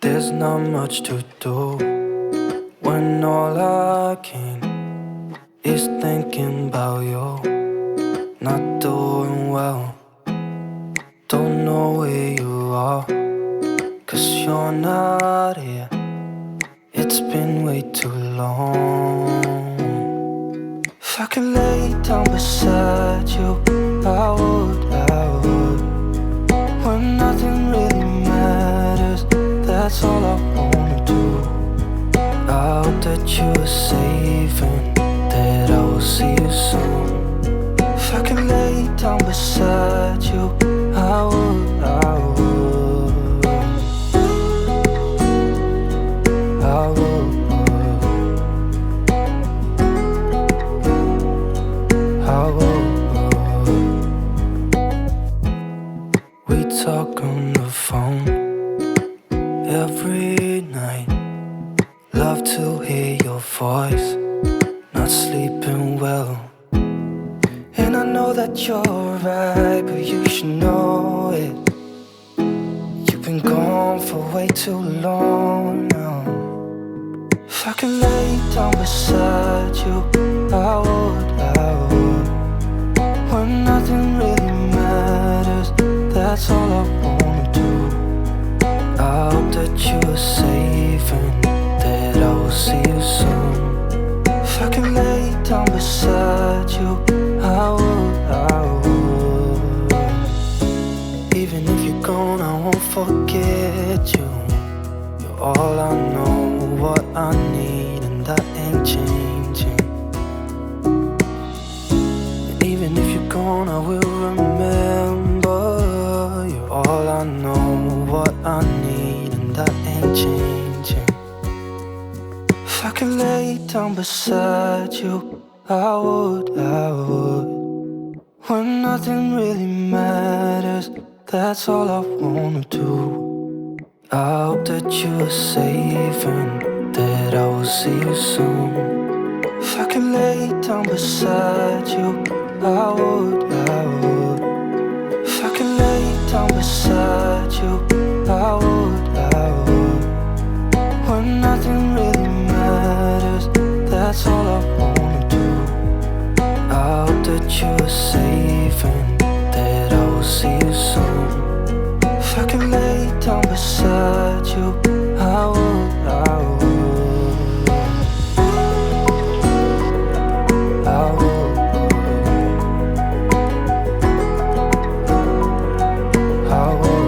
There's not much to do when all I can is thinking about you. Not doing well, don't know where you are, 'cause you're not here. It's been way too long. If I could lay down beside you, I would, when nothing really matters, that's all I wanna do. I hope that you are safe and that I will see you soon. If I could lay down beside you, I would, I would, I would, I would. We talk on the phone every night. Love to hear your voice, not sleeping well. And I know that you're right, but you should know it. You've been gone for way too long now. If I could lay down beside you, I would, I would. When nothing really matters, that's all I wanna do. I hope that you are safe and that I will see you soon. If I could lay down beside you, I would, I would. Even if you're gone, I won't forget you. You're all I know, what I need, and that ain't changing. And even if you're gone, I will remember. You're all I know, what I need, and that ain't changing. If I could lay down beside you, I would, I would. When nothing really matters, that's all I wanna do. I hope that you are safe and that I will see you soon. If I could lay down beside you, I would, I would. If I could lay down beside you, I would, I would. When nothing really matters, that's all I wanna do. I hope that you are safe and that I will see you soon. If I could lay down beside you, I would, I would, I would, I would.